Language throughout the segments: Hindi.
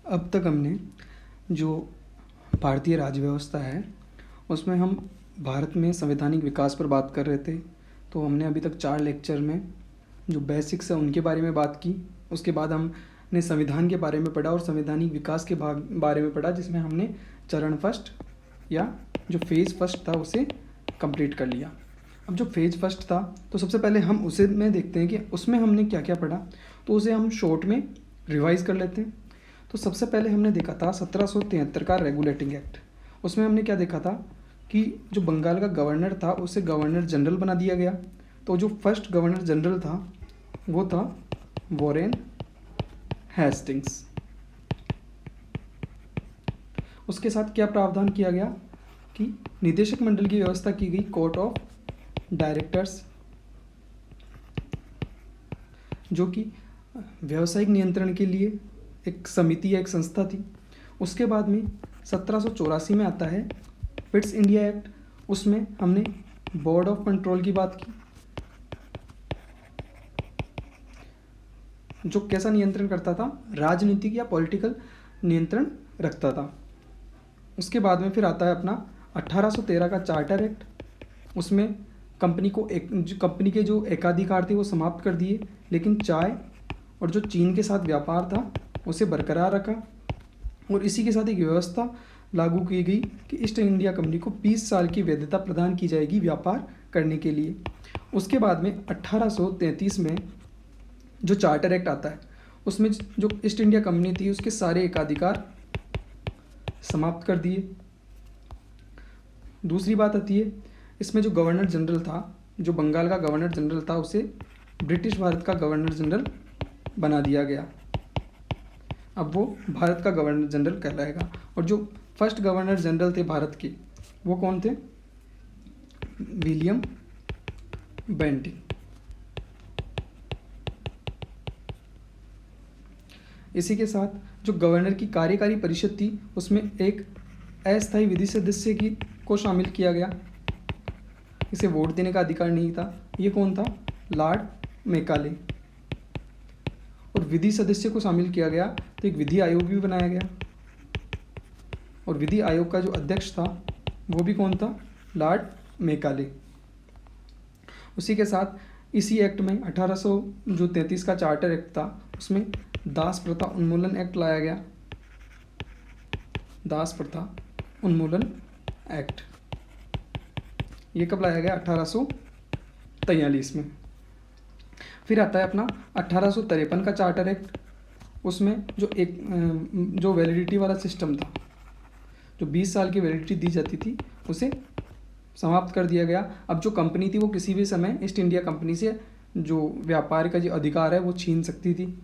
अब तक हमने जो भारतीय राज्य व्यवस्था है उसमें हम भारत में संवैधानिक विकास पर बात कर रहे थे। तो हमने अभी तक 4 लेक्चर में जो बेसिक्स है उनके बारे में बात की। उसके बाद हमने संविधान के बारे में पढ़ा और संवैधानिक विकास के बारे में पढ़ा, जिसमें हमने चरण फर्स्ट या जो फेज़ फर्स्ट था उसे कंप्लीट कर लिया। अब जो फेज़ फर्स्ट था तो सबसे पहले हम उसे में देखते हैं कि उसमें हमने क्या क्या पढ़ा, तो उसे हम शॉर्ट में रिवाइज कर लेते हैं। तो सबसे पहले हमने देखा था 1773 का रेगुलेटिंग एक्ट। उसमें हमने क्या देखा था कि जो बंगाल का गवर्नर था उसे गवर्नर जनरल बना दिया गया। तो जो फर्स्ट गवर्नर जनरल था वो था वॉरेन हेस्टिंग्स। उसके साथ क्या प्रावधान किया गया कि निदेशक मंडल की व्यवस्था की गई, कोर्ट ऑफ डायरेक्टर्स, जो कि व्यावसायिक नियंत्रण के लिए एक समिति या एक संस्था थी। उसके बाद में 1784 में आता है पिट्स इंडिया एक्ट। उसमें हमने बोर्ड ऑफ कंट्रोल की बात की, जो कैसा नियंत्रण करता था, राजनीतिक या पॉलिटिकल नियंत्रण रखता था। उसके बाद में फिर आता है अपना 1813 का चार्टर एक्ट। उसमें कंपनी के जो एकाधिकार थे वो समाप्त कर दिए, लेकिन चाय और जो चीन के साथ व्यापार था उसे बरकरार रखा। और इसी के साथ एक व्यवस्था लागू की गई कि ईस्ट इंडिया कंपनी को 20 साल की वैधता प्रदान की जाएगी व्यापार करने के लिए। उसके बाद में 1833 में जो चार्टर एक्ट आता है उसमें जो ईस्ट इंडिया कंपनी थी उसके सारे एकाधिकार समाप्त कर दिए। दूसरी बात आती है इसमें जो गवर्नर जनरल था, जो बंगाल का गवर्नर जनरल था, उसे ब्रिटिश भारत का गवर्नर जनरल बना दिया गया। अब वो भारत का गवर्नर जनरल कहलाएगा। और जो फर्स्ट गवर्नर जनरल थे भारत के वो कौन थे? William Bentinck. इसी के साथ जो गवर्नर की कार्यकारी परिषद थी उसमें एक अस्थायी विधि सदस्य को शामिल किया गया। इसे वोट देने का अधिकार नहीं था। ये कौन था? Lord Macaulay. और विधि सदस्य को शामिल किया गया तो एक विधि आयोग भी बनाया गया। और विधि आयोग का जो अध्यक्ष था वो भी कौन था? Lord Macaulay. उसी के साथ इसी एक्ट में 1833 का चार्टर एक्ट था, उसमें दास प्रथा उन्मूलन एक्ट लाया गया। दास प्रथा उन्मूलन एक्ट ये कब लाया गया? 1843 में। फिर आता है अपना 1853 का चार्टर एक्ट। उसमें जो वैलिडिटी वाला सिस्टम था, जो 20 साल की वैलिडिटी दी जाती थी, उसे समाप्त कर दिया गया। अब जो कंपनी थी वो किसी भी समय ईस्ट इंडिया कंपनी से जो व्यापार का जो अधिकार है वो छीन सकती थी।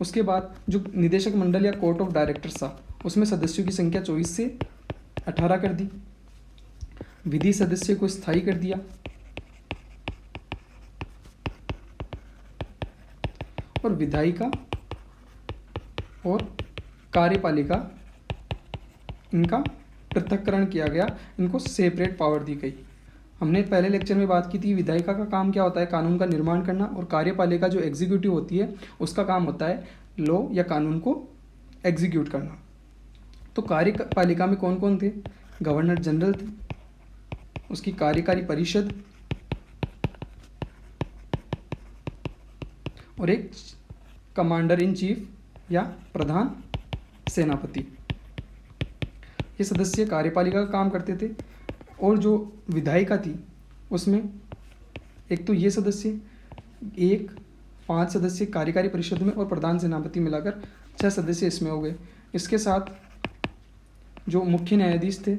उसके बाद जो निदेशक मंडल या कोर्ट ऑफ डायरेक्टर्स था उसमें सदस्यों की संख्या 24 से 18 कर दी। विधि सदस्य को स्थायी कर दिया। और विधायिका और कार्यपालिका इनका पृथक्करण किया गया, इनको सेपरेट पावर दी गई। हमने पहले लेक्चर में बात की थी विधायिका का काम क्या होता है? कानून का निर्माण करना। और कार्यपालिका जो एग्जीक्यूटिव होती है उसका काम होता है लॉ या कानून को एग्जीक्यूट करना। तो कार्यपालिका में कौन कौन थे? गवर्नर जनरल थे, उसकी कार्यकारी परिषद और एक कमांडर इन चीफ या प्रधान सेनापति। ये सदस्य कार्यपालिका का काम करते थे। और जो विधायिका थी उसमें एक तो ये सदस्य, 5 सदस्य कार्यकारी परिषद में, और प्रधान सेनापति मिलाकर 6 सदस्य इसमें हो गए। इसके साथ जो मुख्य न्यायाधीश थे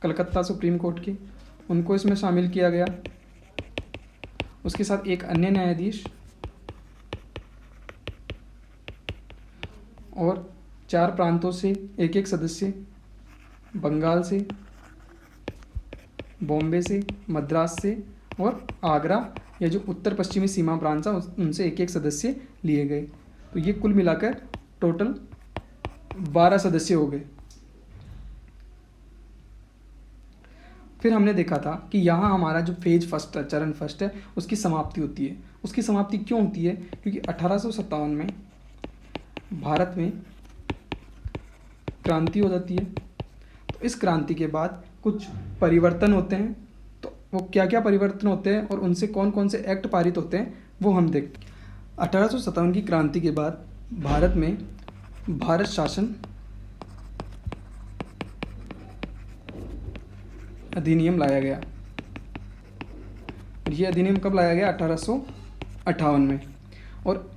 कलकत्ता सुप्रीम कोर्ट के, उनको इसमें शामिल किया गया। उसके साथ एक अन्य न्यायाधीश और 4 प्रांतों से एक सदस्य, बंगाल से, बॉम्बे से, मद्रास से और आगरा या जो उत्तर पश्चिमी सीमा प्रांत था उनसे एक सदस्य लिए गए। तो ये कुल मिलाकर टोटल 12 सदस्य हो गए। फिर हमने देखा था कि यहाँ हमारा जो फेज फर्स्ट है, चरण फर्स्ट है, उसकी समाप्ति होती है। उसकी समाप्ति क्यों होती है? क्योंकि 1857 में भारत में क्रांति हो जाती है। तो इस क्रांति के बाद कुछ परिवर्तन होते हैं। तो वो क्या क्या परिवर्तन होते हैं और उनसे कौन कौन से एक्ट पारित होते हैं वो हम देखते हैं। 1857 की क्रांति के बाद भारत में भारत शासन अधिनियम लाया गया। ये अधिनियम कब लाया गया? 1858 में। और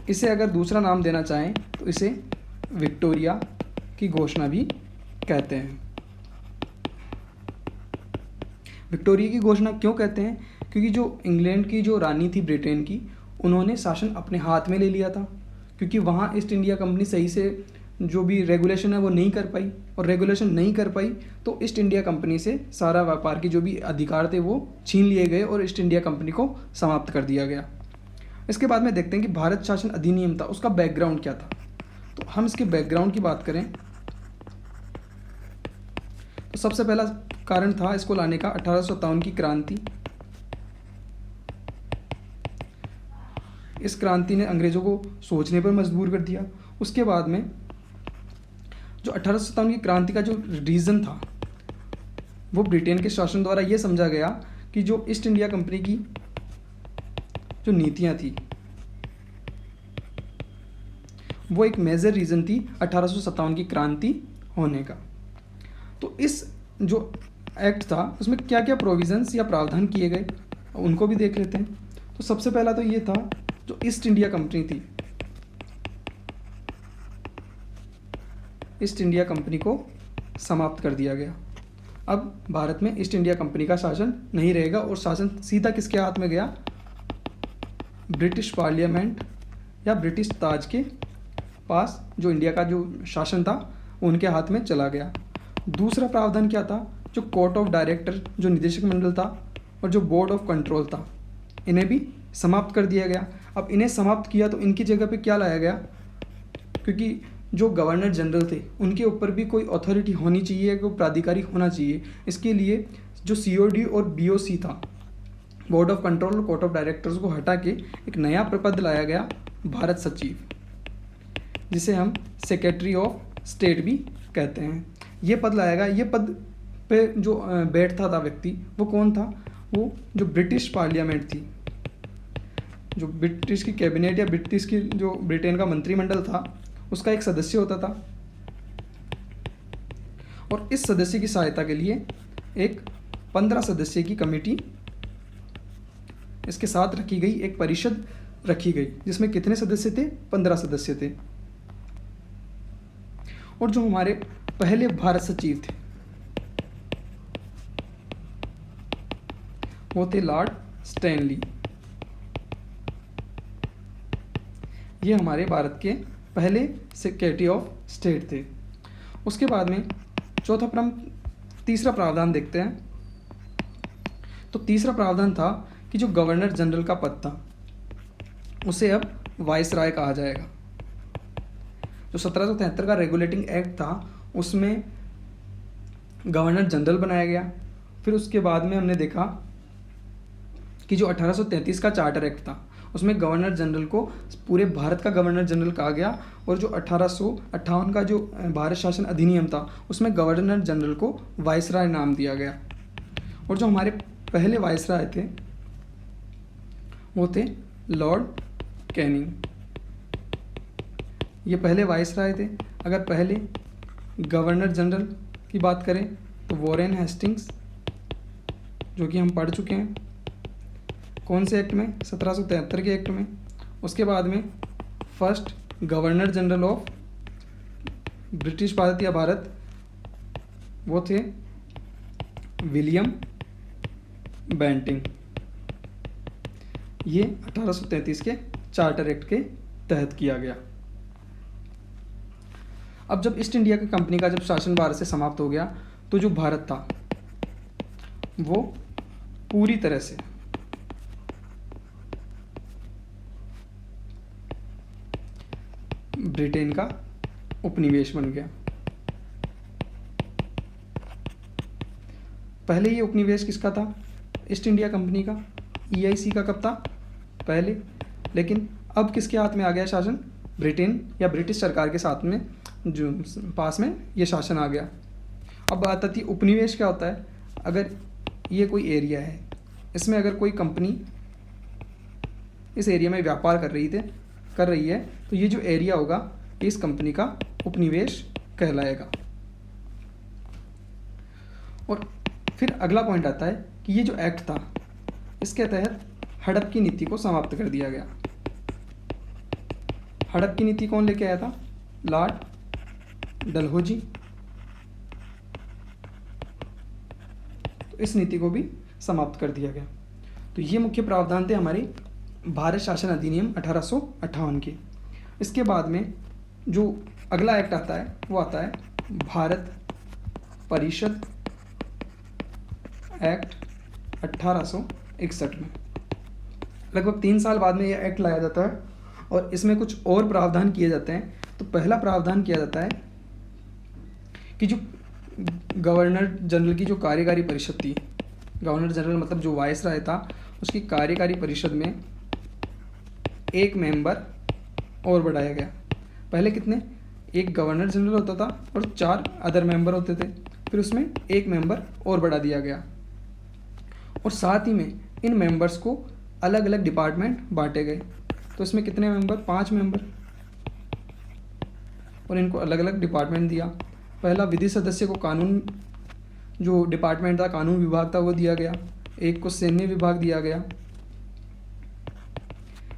इसे अगर दूसरा नाम देना चाहें तो इसे विक्टोरिया की घोषणा भी कहते हैं। विक्टोरिया की घोषणा क्यों कहते हैं? क्योंकि जो इंग्लैंड की जो रानी थी ब्रिटेन की, उन्होंने शासन अपने हाथ में ले लिया था, क्योंकि वहाँ ईस्ट इंडिया कंपनी सही से जो भी रेगुलेशन है वो नहीं कर पाई, और रेगुलेशन नहीं कर पाई तो ईस्ट इंडिया कंपनी से सारा व्यापार के जो भी अधिकार थे वो छीन लिए गए और ईस्ट इंडिया कंपनी को समाप्त कर दिया गया। इसके बाद में देखते हैं कि भारत शासन अधिनियम था, उसका बैकग्राउंड क्या था। तो हम इसके बैकग्राउंड की बात करें तो सबसे पहला कारण था इसको लाने का 1857 की क्रांति। इस क्रांति ने अंग्रेज़ों को सोचने पर मजबूर कर दिया। उसके बाद में जो 1857 की क्रांति का जो रीज़न था वो ब्रिटेन के शासन द्वारा ये समझा गया कि जो ईस्ट इंडिया कंपनी की जो नीतियाँ थी वो एक मेजर रीज़न थी 1857 की क्रांति होने का। तो इस जो एक्ट था उसमें क्या क्या प्रोविज़न्स या प्रावधान किए गए उनको भी देख लेते हैं। तो सबसे पहला तो ये था, जो ईस्ट इंडिया कंपनी थी, ईस्ट इंडिया कंपनी को समाप्त कर दिया गया। अब भारत में ईस्ट इंडिया कंपनी का शासन नहीं रहेगा और शासन सीधा किसके हाथ में गया? ब्रिटिश पार्लियामेंट या ब्रिटिश ताज के पास जो इंडिया का जो शासन था उनके हाथ में चला गया। दूसरा प्रावधान क्या था? जो कोर्ट ऑफ डायरेक्टर, जो निदेशक मंडल था, और जो बोर्ड ऑफ कंट्रोल था, इन्हें भी समाप्त कर दिया गया। अब इन्हें समाप्त किया तो इनकी जगह पे क्या लाया गया? क्योंकि जो गवर्नर जनरल थे उनके ऊपर भी कोई अथॉरिटी होनी चाहिए, कोई प्राधिकारी होना चाहिए। इसके लिए जो COD और BOC था, बोर्ड ऑफ कंट्रोल और कोर्ट ऑफ डायरेक्टर्स को हटा के एक नया प्रपद लाया गया, भारत सचिव, जिसे हम सेक्रेटरी ऑफ स्टेट भी कहते हैं। ये पद लाया गया। ये पद पे जो बैठता था व्यक्ति वो कौन था? वो जो ब्रिटिश पार्लियामेंट थी, जो ब्रिटिश की कैबिनेट या ब्रिटिश की जो ब्रिटेन का मंत्रिमंडल था उसका एक सदस्य होता था। और इस सदस्य की सहायता के लिए एक 15 सदस्य की कमेटी इसके साथ रखी गई, एक परिषद रखी गई जिसमें कितने सदस्य थे? 15 सदस्य थे। और जो हमारे पहले भारत सचिव थे वो थे लॉर्ड स्टैनली। ये हमारे भारत के पहले सेक्रेटरी ऑफ स्टेट थे। उसके बाद में तीसरा प्रावधान देखते हैं। तो तीसरा प्रावधान था कि जो गवर्नर जनरल का पद था उसे अब वाइसराय कहा जाएगा। जो 1773 का रेगुलेटिंग एक्ट था उसमें गवर्नर जनरल बनाया गया। फिर उसके बाद में हमने देखा कि जो 1833 का चार्टर एक्ट था उसमें गवर्नर जनरल को पूरे भारत का गवर्नर जनरल कहा गया। और जो 1858 का जो भारत शासन अधिनियम था उसमें गवर्नर जनरल को वाइसराय नाम दिया गया। और जो हमारे पहले वाइसराय थे वो थे लॉर्ड कैनिंग। ये पहले वाइसराय थे। अगर पहले गवर्नर जनरल की बात करें तो वॉरेन हेस्टिंग्स, जो कि हम पढ़ चुके हैं कौन से एक्ट में? 1773 के एक्ट में। उसके बाद में first governor general of British Bharat या भारत वो थे विलियम बेंटिंग। ये 1833 के चार्टर एक्ट के तहत किया गया। अब जब ईस्ट इंडिया की कंपनी का जब शासन भारत से समाप्त हो गया तो जो भारत था वो पूरी तरह से ब्रिटेन का उपनिवेश बन गया। पहले ये उपनिवेश किसका था? ईस्ट इंडिया कंपनी का। EIC का कब था? पहले। लेकिन अब किसके हाथ में आ गया शासन? ब्रिटेन या ब्रिटिश सरकार के साथ में जो पास में ये शासन आ गया। अब बात आती है उपनिवेश क्या होता है। अगर ये कोई एरिया है, इसमें अगर कोई कंपनी इस एरिया में व्यापार कर रही है तो ये जो एरिया होगा ये इस कंपनी का उपनिवेश कहलाएगा। और फिर अगला पॉइंट आता है कि ये जो एक्ट था इसके तहत हड़प की नीति को समाप्त कर दिया गया। हड़प की नीति कौन लेके आया था? लॉर्ड डलहौजी। तो इस नीति को भी समाप्त कर दिया गया। तो ये मुख्य प्रावधान थे हमारे भारत शासन अधिनियम 1858 के। इसके बाद में जो अगला एक्ट आता है वो आता है भारत परिषद एक्ट 1861 में। लगभग 3 साल बाद में यह एक्ट लाया जाता है और इसमें कुछ और प्रावधान किए जाते हैं। तो पहला प्रावधान किया जाता है कि जो गवर्नर जनरल की जो कार्यकारी परिषद थी, गवर्नर जनरल मतलब जो वायसराय था, उसकी कार्यकारी परिषद में एक मेंबर और बढ़ाया गया। पहले कितने? एक गवर्नर जनरल होता था और 4 अदर मेंबर होते थे। फिर उसमें एक मेंबर और बढ़ा दिया गया और साथ ही में इन मेंबर्स को अलग अलग डिपार्टमेंट बांटे गए। तो इसमें कितने मेंबर? 5 मेंबर, और इनको अलग अलग डिपार्टमेंट दिया। पहला विधि सदस्य को कानून जो डिपार्टमेंट था, कानून विभाग था, वो दिया गया। एक को सैन्य विभाग दिया गया,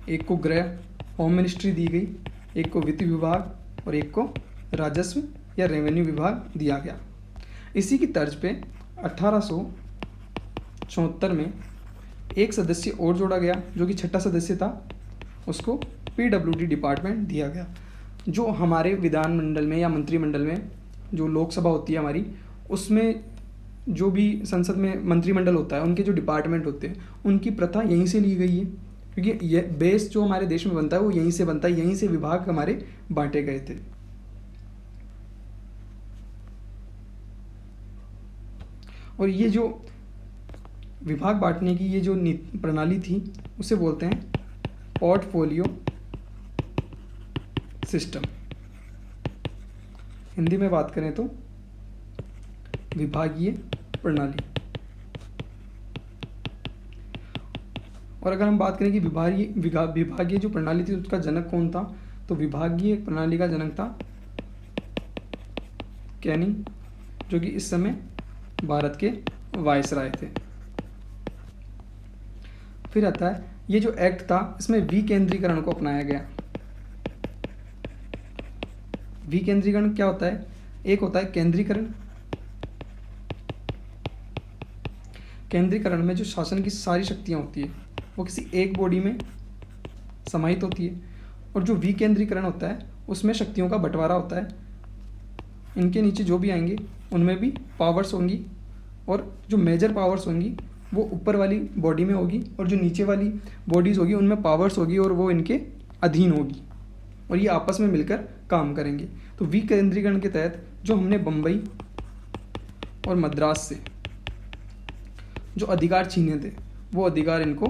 एक को गृह होम मिनिस्ट्री दी गई, एक को वित्त विभाग और एक को राजस्व या रेवेन्यू विभाग दिया गया। इसी की तर्ज पे 1874 में एक सदस्य और जोड़ा गया जो कि 6ठा सदस्य था, उसको PWD डिपार्टमेंट दिया गया। जो हमारे विधानमंडल में या मंत्रिमंडल में जो लोकसभा होती है हमारी, उसमें जो भी संसद में मंत्रिमंडल होता है, उनके जो डिपार्टमेंट होते हैं उनकी प्रथा यहीं से ली गई है, क्योंकि ये बेस जो हमारे देश में बनता है वो यहीं से बनता है, यहीं से विभाग हमारे बांटे गए थे। और ये जो विभाग बांटने की ये जो प्रणाली थी उसे बोलते हैं पोर्टफोलियो सिस्टम। हिंदी में बात करें तो विभागीय प्रणाली। और अगर हम बात करें कि विभागीय जो प्रणाली थी उसका जनक कौन था, तो विभागीय प्रणाली का जनक था कैनिंग, जो कि इस समय भारत के वायसराय थे। फिर आता है ये जो एक्ट था इसमें विकेंद्रीकरण को अपनाया गया। विकेंद्रीकरण क्या होता है? एक होता है केंद्रीकरण। केंद्रीकरण में जो शासन की सारी शक्तियां होती है वो किसी एक बॉडी में समाहित होती है, और जो विकेंद्रीकरण होता है उसमें शक्तियों का बंटवारा होता है। इनके नीचे जो भी आएंगे उनमें भी पावर्स होंगी, और जो मेजर पावर्स होंगी वो ऊपर वाली बॉडी में होगी, और जो नीचे वाली बॉडीज़ होगी उनमें पावर्स होगी और वो इनके अधीन होगी, और ये आपस में मिलकर काम करेंगे। तो विकेंद्रीकरण के तहत जो हमने बम्बई और मद्रास से जो अधिकार छीने थे वो अधिकार इनको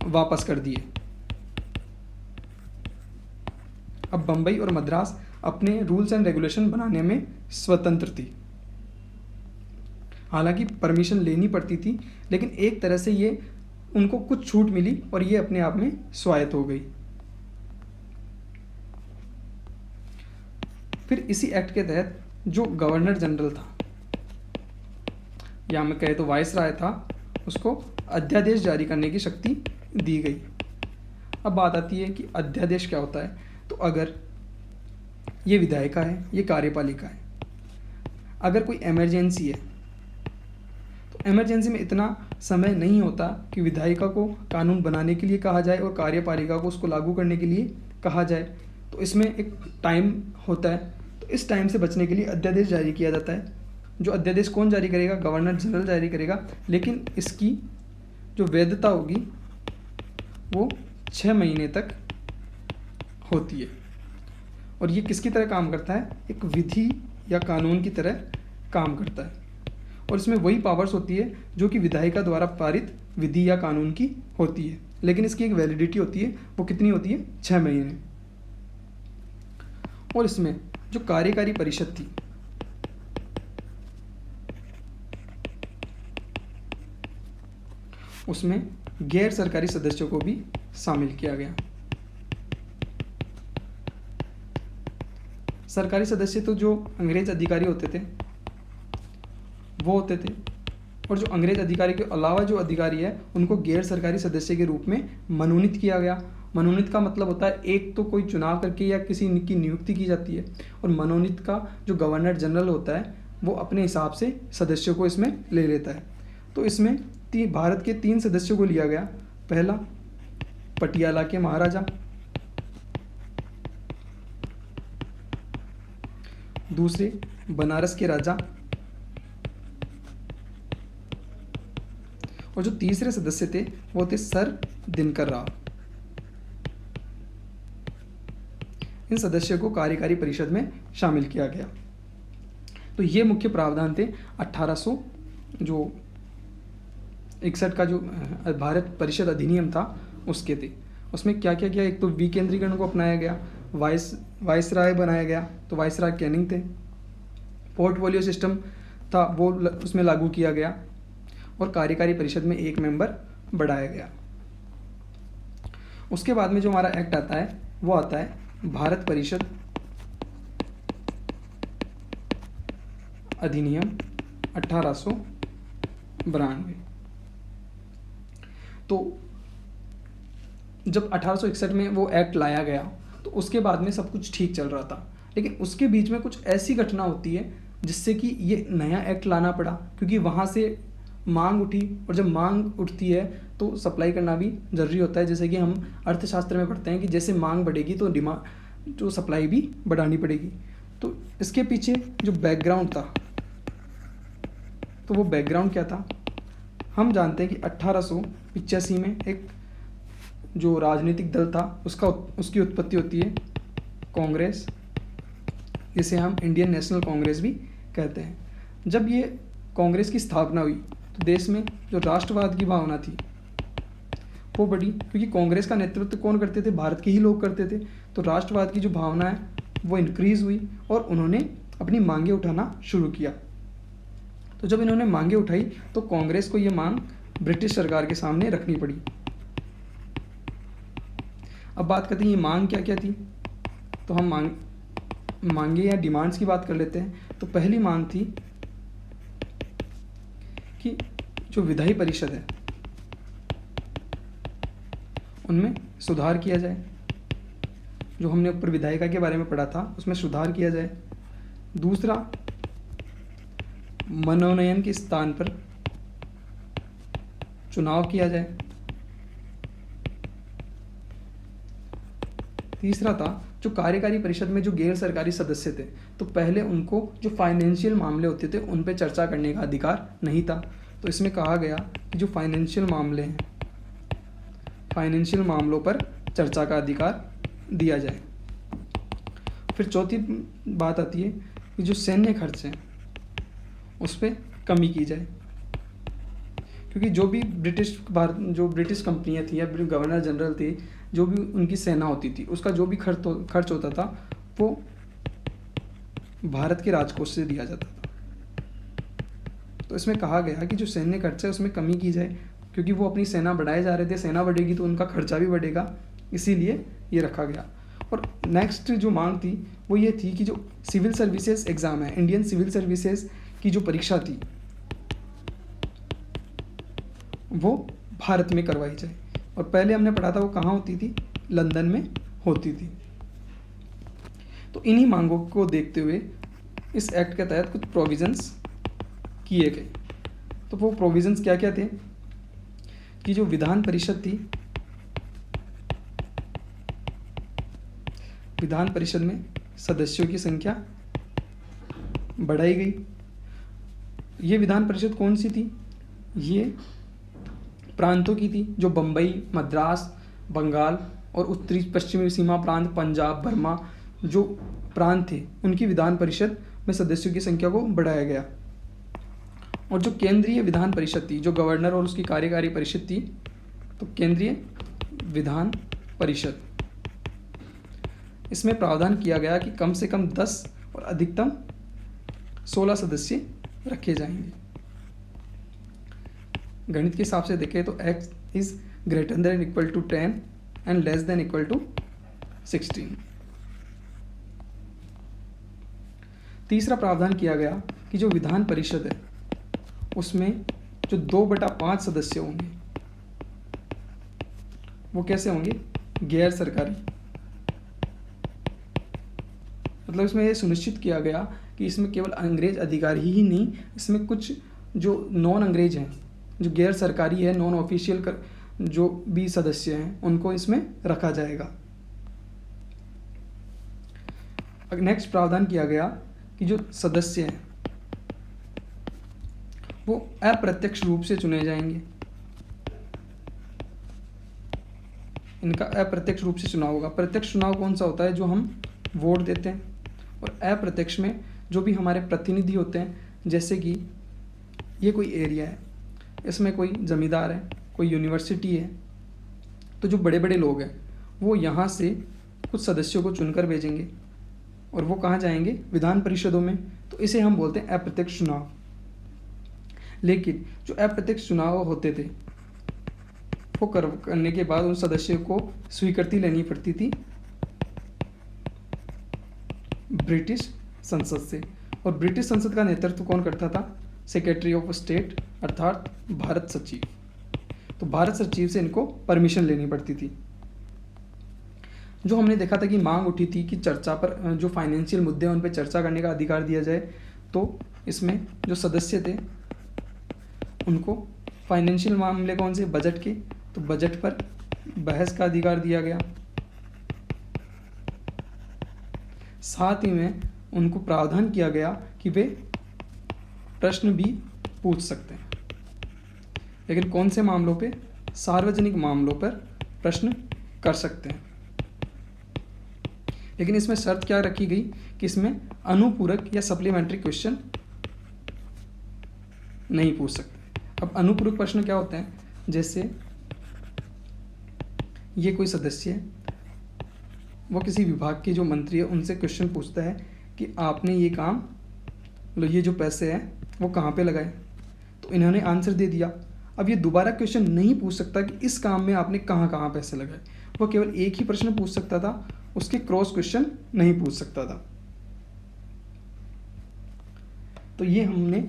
वापस कर दिए। अब बम्बई और मद्रास अपने रूल्स एंड रेगुलेशन बनाने में स्वतंत्र थी। हालांकि परमिशन लेनी पड़ती थी, लेकिन एक तरह से ये उनको कुछ छूट मिली और ये अपने आप में स्वायत्त हो गई। फिर इसी एक्ट के तहत जो गवर्नर जनरल था, या मैं कहे तो वायसराय था, उसको अध्यादेश जारी करने की शक्ति दी गई। अब बात आती है कि अध्यादेश क्या होता है। तो अगर ये विधायिका है, ये कार्यपालिका है, अगर कोई इमरजेंसी है तो इमरजेंसी में इतना समय नहीं होता कि विधायिका को कानून बनाने के लिए कहा जाए और कार्यपालिका को उसको लागू करने के लिए कहा जाए। तो इसमें एक टाइम होता है, तो इस टाइम से बचने के लिए अध्यादेश जारी किया जाता है। जो अध्यादेश कौन जारी करेगा? गवर्नर जनरल जारी करेगा, लेकिन इसकी जो वैधता होगी वो 6 महीने तक होती है। और ये किसकी तरह काम करता है? एक विधि या कानून की तरह काम करता है, और इसमें वही पावर्स होती है जो कि विधायिका द्वारा पारित विधि या कानून की होती है, लेकिन इसकी एक वैलिडिटी होती है। वो कितनी होती है? 6 महीने। और इसमें जो कार्यकारी परिषद थी उसमें गैर सरकारी सदस्यों को भी शामिल किया गया। सरकारी सदस्य तो जो अंग्रेज अधिकारी होते थे वो होते थे, और जो अंग्रेज अधिकारी के अलावा जो अधिकारी है उनको गैर सरकारी सदस्य के रूप में मनोनीत किया गया। मनोनीत का मतलब होता है एक तो कोई चुनाव करके या किसी की नियुक्ति की जाती है, और मनोनीत का जो गवर्नर जनरल होता है वो अपने हिसाब से सदस्यों को इसमें ले लेता है। तो इसमें भारत के 3 सदस्यों को लिया गया। पहला पटियाला के महाराजा, दूसरे बनारस के राजा, और जो तीसरे सदस्य थे वो थे सर दिनकर राव। इन सदस्यों को कार्यकारी परिषद में शामिल किया गया। तो ये मुख्य प्रावधान थे 1861 का जो भारत परिषद अधिनियम था उसके थे। उसमें क्या क्या किया, एक तो विकेंद्रीकरण को अपनाया गया, वाइसराय बनाया गया, तो वाइसराय कैनिंग थे। पोर्टफोलियो सिस्टम था वो उसमें लागू किया गया, और कार्यकारी परिषद में 1 मेंबर बढ़ाया गया। उसके बाद में जो हमारा एक्ट आता है वो आता है भारत परिषद अधिनियम 1892। तो जब 1861 में वो एक्ट लाया गया तो उसके बाद में सब कुछ ठीक चल रहा था, लेकिन उसके बीच में कुछ ऐसी घटना होती है जिससे कि ये नया एक्ट लाना पड़ा, क्योंकि वहाँ से मांग उठी, और जब मांग उठती है तो सप्लाई करना भी ज़रूरी होता है। जैसे कि हम अर्थशास्त्र में पढ़ते हैं कि जैसे मांग बढ़ेगी तो डिमांड जो सप्लाई भी बढ़ानी पड़ेगी। तो इसके पीछे जो बैकग्राउंड था, तो वो बैकग्राउंड क्या था, हम जानते हैं कि 1885 में एक जो राजनीतिक दल था उसकी उत्पत्ति होती है कांग्रेस, जिसे हम इंडियन नेशनल कांग्रेस भी कहते हैं। जब ये कांग्रेस की स्थापना हुई तो देश में जो राष्ट्रवाद की भावना थी वो बढ़ी, क्योंकि कांग्रेस का नेतृत्व कौन करते थे, भारत के ही लोग करते थे। तो राष्ट्रवाद की जो भावना है वो इंक्रीज हुई और उन्होंने अपनी मांगें उठाना शुरू किया। तो जब इन्होंने मांगें उठाई तो कांग्रेस को ये मांग ब्रिटिश सरकार के सामने रखनी पड़ी। अब बात करते हैं ये मांग क्या क्या थी, तो हम मांगे या डिमांड्स की बात कर लेते हैं। तो पहली मांग थी कि जो विधायी परिषद है उनमें सुधार किया जाए। जो हमने ऊपर विधायिका के बारे में पढ़ा था उसमें सुधार किया जाए। दूसरा, मनोनयन के स्थान पर चुनाव किया जाए। तीसरा था जो कार्यकारी परिषद में जो गैर सरकारी सदस्य थे तो पहले उनको जो फाइनेंशियल मामले होते थे उन पे चर्चा करने का अधिकार नहीं था। तो इसमें कहा गया कि जो फाइनेंशियल मामले हैं, फाइनेंशियल मामलों पर चर्चा का अधिकार दिया जाए। फिर चौथी बात आती है कि जो सैन्य खर्च हैं उस पर कमी की जाए, क्योंकि जो भी ब्रिटिश कंपनियां थी या गवर्नर जनरल थे, जो भी उनकी सेना होती थी उसका जो भी खर्च होता था वो भारत के राजकोष से दिया जाता था। तो इसमें कहा गया कि जो सैन्य खर्च है उसमें कमी की जाए, क्योंकि वो अपनी सेना बढ़ाए जा रहे थे, सेना बढ़ेगी तो उनका खर्चा भी बढ़ेगा, इसीलिए ये रखा गया। और नेक्स्ट जो मांग थी वो ये थी कि जो सिविल सर्विसेज एग्ज़ाम है, इंडियन सिविल सर्विसेज की जो परीक्षा थी वो भारत में करवाई जाए। और पहले हमने पढ़ा था वो कहाँ होती थी, लंदन में होती थी। तो इन्हीं मांगों को देखते हुए इस एक्ट के तहत कुछ प्रोविजंस किए गए। तो वो प्रोविजंस क्या क्या थे कि जो विधान परिषद थी, विधान परिषद में सदस्यों की संख्या बढ़ाई गई। ये विधान परिषद कौन सी थी, ये प्रांतों की थी, जो बम्बई, मद्रास, बंगाल और उत्तरी पश्चिमी सीमा प्रांत, पंजाब, बर्मा जो प्रांत थे उनकी विधान परिषद में सदस्यों की संख्या को बढ़ाया गया। और जो केंद्रीय विधान परिषद थी, जो गवर्नर और उसकी कार्यकारी परिषद थी, तो केंद्रीय विधान परिषद इसमें प्रावधान किया गया कि कम से कम 10 और अधिकतम 16 सदस्य रखे जाएंगे। गणित के हिसाब से देखें तो x is greater than equal to 10 and less than equal to 16। तीसरा प्रावधान किया गया कि जो विधान परिषद है उसमें जो 2/5 सदस्य होंगे वो कैसे होंगे, गैर सरकारी। मतलब इसमें ये सुनिश्चित किया गया कि इसमें केवल अंग्रेज अधिकारी ही नहीं, इसमें कुछ जो नॉन अंग्रेज हैं, जो गैर सरकारी है, नॉन ऑफिशियल जो भी सदस्य हैं उनको इसमें रखा जाएगा। नेक्स्ट प्रावधान किया गया कि जो सदस्य हैं वो अप्रत्यक्ष रूप से चुने जाएंगे, इनका अप्रत्यक्ष रूप से चुनाव होगा। प्रत्यक्ष चुनाव कौन सा होता है, जो हम वोट देते हैं, और अप्रत्यक्ष में जो भी हमारे प्रतिनिधि होते हैं, जैसे कि ये कोई एरिया है, इसमें कोई ज़मींदार है, कोई यूनिवर्सिटी है, तो जो बड़े बड़े लोग हैं वो यहाँ से कुछ सदस्यों को चुनकर भेजेंगे और वो कहाँ जाएंगे, विधान परिषदों में, तो इसे हम बोलते हैं अप्रत्यक्ष चुनाव। लेकिन जो अप्रत्यक्ष चुनाव होते थे वो करने के बाद उन सदस्यों को स्वीकृति लेनी पड़ती थी ब्रिटिश संसद से, और ब्रिटिश संसद का नेतृत्व कौन करता था, सेक्रेटरी ऑफ स्टेट अर्थात भारत सचिव। तो भारत सचिव से इनको परमिशन लेनी पड़ती थी। जो हमने देखा था कि मांग उठी थी कि चर्चा पर, जो फाइनेंशियल मुद्दे हैं उन पर चर्चा करने का अधिकार दिया जाए, तो इसमें जो सदस्य थे उनको फाइनेंशियल मामले कौन से, बजट के, तो बजट पर बहस का अधिकार दिया गया। साथ ही में उनको प्रावधान किया गया कि वे प्रश्न भी पूछ सकते हैं, लेकिन कौन से मामलों पे, सार्वजनिक मामलों पर प्रश्न कर सकते हैं। लेकिन इसमें शर्त क्या रखी गई कि इसमें अनुपूरक या सप्लीमेंट्री क्वेश्चन नहीं पूछ सकते। अब अनुपूरक प्रश्न क्या होते हैं, जैसे ये कोई सदस्य है, वो किसी विभाग के जो मंत्री है उनसे क्वेश्चन पूछता है कि आपने ये काम, मतलब ये जो पैसे हैं वो कहाँ पे लगाए, तो इन्होंने आंसर दे दिया। अब ये दोबारा क्वेश्चन नहीं पूछ सकता कि इस काम में आपने कहाँ कहाँ पैसे लगाए, वो केवल एक ही प्रश्न पूछ सकता था, उसके क्रॉस क्वेश्चन नहीं पूछ सकता था। तो ये हमने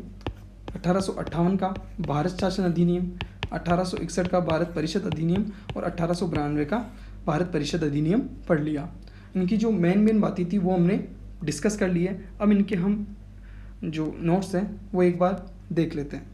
1858 का भारत शासन अधिनियम, 1861 का भारत परिषद अधिनियम और 1892 का भारत परिषद अधिनियम पढ़ लिया। इनकी जो मेन बातें थी वो हमने डिस्कस कर ली है। अब इनके हम जो नोट्स हैं वो एक बार देख लेते हैं।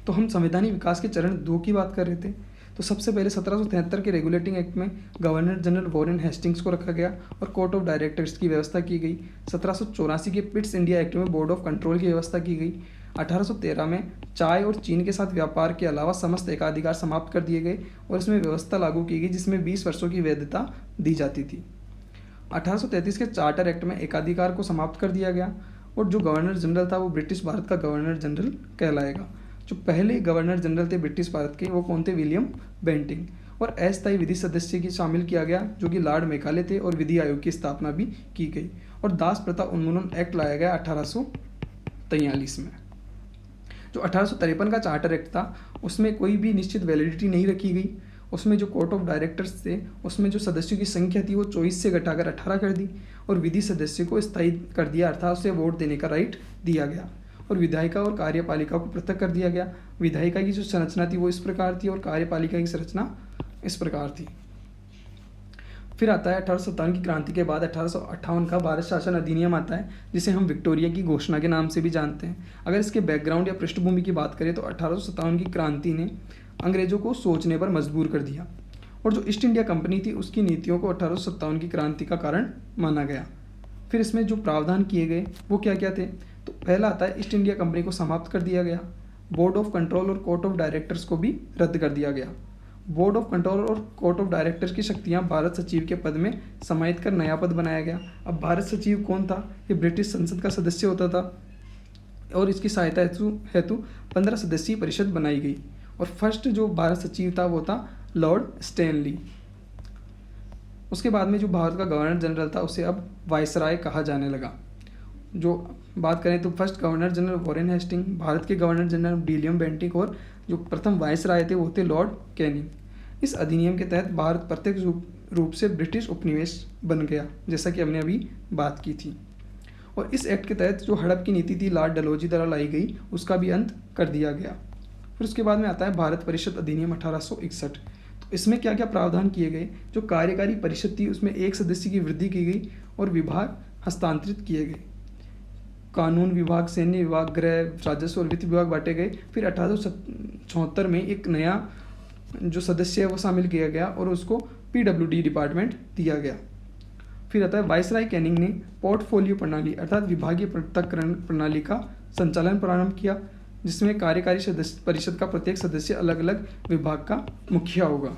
तो हम संवैधानिक विकास के चरण 2 की बात कर रहे थे। तो सबसे पहले 1773 के रेगुलेटिंग एक्ट में गवर्नर जनरल वॉरेन हेस्टिंग्स को रखा गया और कोर्ट ऑफ डायरेक्टर्स की व्यवस्था की गई। 1784 के पिट्स इंडिया एक्ट में बोर्ड ऑफ कंट्रोल की व्यवस्था की गई। 1813 में चाय और चीन के साथ व्यापार के अलावा समस्त एकाधिकार समाप्त कर दिए गए और इसमें व्यवस्था लागू की गई जिसमें 20 वर्षों की वैधता दी जाती थी। 1833 के चार्टर एक्ट में एकाधिकार को समाप्त कर दिया गया और जो गवर्नर जनरल था वो ब्रिटिश भारत का गवर्नर जनरल कहलाएगा। जो पहले गवर्नर जनरल थे ब्रिटिश भारत के वो कौन थे, विलियम बेंटिंग। और अस्थायी विधि सदस्य की शामिल किया गया जो कि लॉर्ड मेकाले थे और विधि आयोग की स्थापना भी की गई। और दास प्रथा उन्मूलन एक्ट लाया गया 1843 में। जो 1853 का चार्टर एक्ट था उसमें कोई भी निश्चित वैलिडिटी नहीं रखी गई। उसमें जो कोर्ट ऑफ डायरेक्टर्स थे उसमें जो सदस्यों की संख्या थी वो 24 से घटाकर 18 कर दी और विधि सदस्य को स्थायी कर दिया अर्थात उसे वोट देने का राइट दिया गया। और विधायिका और कार्यपालिका को पृथक कर दिया गया। विधायिका की जो संरचना थी वो इस प्रकार थी और कार्यपालिका की संरचना इस प्रकार थी। फिर आता है 1857 की क्रांति के बाद 1858 का भारत शासन अधिनियम आता है जिसे हम विक्टोरिया की घोषणा के नाम से भी जानते हैं। अगर इसके बैकग्राउंड या पृष्ठभूमि की बात करें तो 1857 की क्रांति ने अंग्रेजों को सोचने पर मजबूर कर दिया और जो ईस्ट इंडिया कंपनी थी उसकी नीतियों को 1857 की क्रांति का कारण माना गया। फिर इसमें जो प्रावधान किए गए वो क्या क्या थे, तो पहला आता है ईस्ट इंडिया कंपनी को समाप्त कर दिया गया। बोर्ड ऑफ कंट्रोल और कोर्ट ऑफ डायरेक्टर्स को भी रद्द कर दिया गया। बोर्ड ऑफ कंट्रोल और कोर्ट ऑफ डायरेक्टर्स की शक्तियां भारत सचिव के पद में समाहित कर नया पद बनाया गया। अब भारत सचिव कौन था, ये ब्रिटिश संसद का सदस्य होता था और इसकी सहायता हेतु 15 सदस्यीय परिषद बनाई गई और फर्स्ट जो भारत सचिव था वो था लॉर्ड स्टैनली। उसके बाद में जो भारत का गवर्नर जनरल था उसे अब वायसराय कहा जाने लगा। जो बात करें तो first governor general Warren Hastings, Bharat के गवर्नर जनरल विलियम बेंटिक और जो प्रथम वायसराय थे वो थे लॉर्ड कैनिंग। इस अधिनियम के तहत भारत प्रत्यक्ष रूप से ब्रिटिश उपनिवेश बन गया, जैसा कि हमने अभी बात की थी। और इस एक्ट के तहत जो हड़प की नीति थी लॉर्ड डलहौजी द्वारा लाई गई, उसका भी अंत कर दिया गया। फिर उसके बाद में आता है भारत परिषद अधिनियम 1861। तो इसमें क्या क्या प्रावधान किए गए? जो कार्यकारी परिषद थी उसमें 1 सदस्य की वृद्धि की गई और विभाग हस्तांतरित किए गए। कानून विभाग, सैन्य विभाग, गृह, राजस्व और वित्त विभाग बांटे गए। फिर 1874 में एक नया जो सदस्य है वो शामिल किया गया और उसको PWD डिपार्टमेंट दिया गया। फिर आता है वायसराय कैनिंग ने पोर्टफोलियो प्रणाली अर्थात विभागीय पृथक्करण प्रणाली का संचालन प्रारंभ किया, जिसमें कार्यकारी परिषद का प्रत्येक सदस्य अलग अलग विभाग का मुखिया होगा।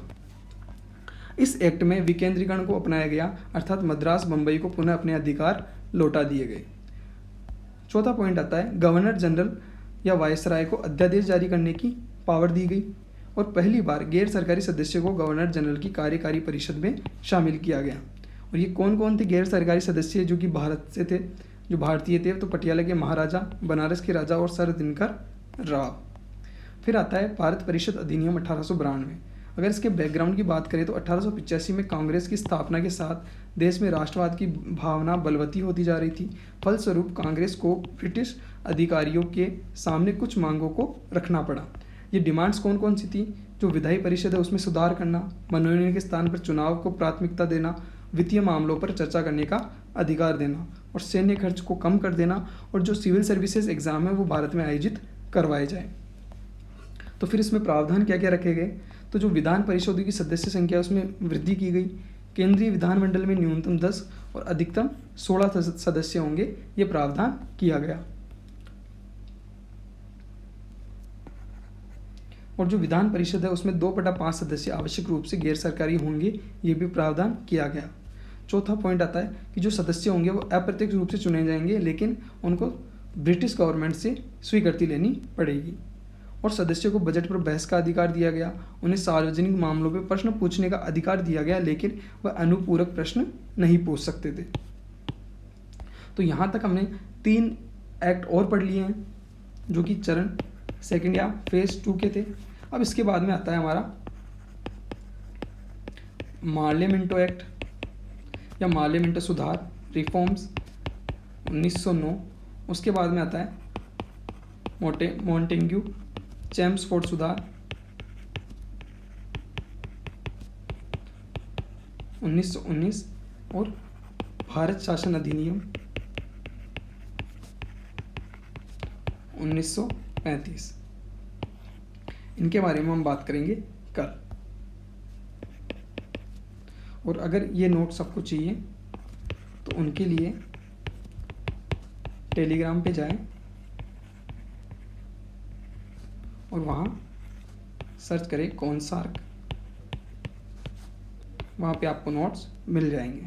इस एक्ट में विकेंद्रीकरण को अपनाया गया, अर्थात मद्रास बम्बई को पुनः अपने अधिकार लौटा दिए गए। चौथा पॉइंट आता है गवर्नर जनरल या वायसराय को अध्यादेश जारी करने की पावर दी गई और पहली बार गैर सरकारी सदस्य को गवर्नर जनरल की कार्यकारी परिषद में शामिल किया गया। और ये कौन कौन थे गैर सरकारी सदस्य जो कि भारत से थे, जो भारतीय थे? तो पटियाला के महाराजा, बनारस के राजा और सर दिनकर राव। फिर आता है भारत परिषद अधिनियम 1892। अगर इसके बैकग्राउंड की बात करें तो 1885 में कांग्रेस की स्थापना के साथ देश में राष्ट्रवाद की भावना बलवती होती जा रही थी। फलस्वरूप कांग्रेस को ब्रिटिश अधिकारियों के सामने कुछ मांगों को रखना पड़ा। ये डिमांड्स कौन कौन सी थी? जो विधायी परिषद है उसमें सुधार करना, मनोनयन के स्थान पर चुनाव को प्राथमिकता देना, वित्तीय मामलों पर चर्चा करने का अधिकार देना और सैन्य खर्च को कम कर देना, और जो सिविल सर्विसेज एग्जाम है वो भारत में आयोजित करवाए जाए। तो फिर इसमें प्रावधान क्या क्या रखे गए? तो जो विधान परिषदों की सदस्य संख्या उसमें वृद्धि की गई। केंद्रीय विधानमंडल में न्यूनतम 10 और अधिकतम 16 सदस्य होंगे, ये प्रावधान किया गया। और जो विधान परिषद है उसमें 2/5 सदस्य आवश्यक रूप से गैर सरकारी होंगे, ये भी प्रावधान किया गया। चौथा पॉइंट आता है कि जो सदस्य होंगे वो अप्रत्यक्ष रूप से चुने जाएंगे, लेकिन उनको ब्रिटिश गवर्नमेंट से स्वीकृति लेनी पड़ेगी। और सदस्यों को बजट पर बहस का अधिकार दिया गया। उन्हें सार्वजनिक मामलों पर प्रश्न पूछने का अधिकार दिया गया, लेकिन वह अनुपूरक प्रश्न नहीं पूछ सकते थे। तो यहाँ तक हमने 3 एक्ट और पढ़ लिए हैं जो कि चरण सेकंड या फेज 2 के थे। अब इसके बाद में आता है हमारा मार्ले मिंटो एक्ट या मार्ले मिंटो सुधार रिफॉर्म्स 1909। उसके बाद में आता है मॉन्टेग्यू चैम्सफोर्ड सुधार 1919 और भारत शासन अधिनियम 1935। इनके बारे में हम बात करेंगे कल। और अगर ये नोट सबको चाहिए तो उनके लिए टेलीग्राम पे जाएं और वहाँ सर्च करें कॉन्सार्क, वहाँ पे आपको नोट्स मिल जाएंगे।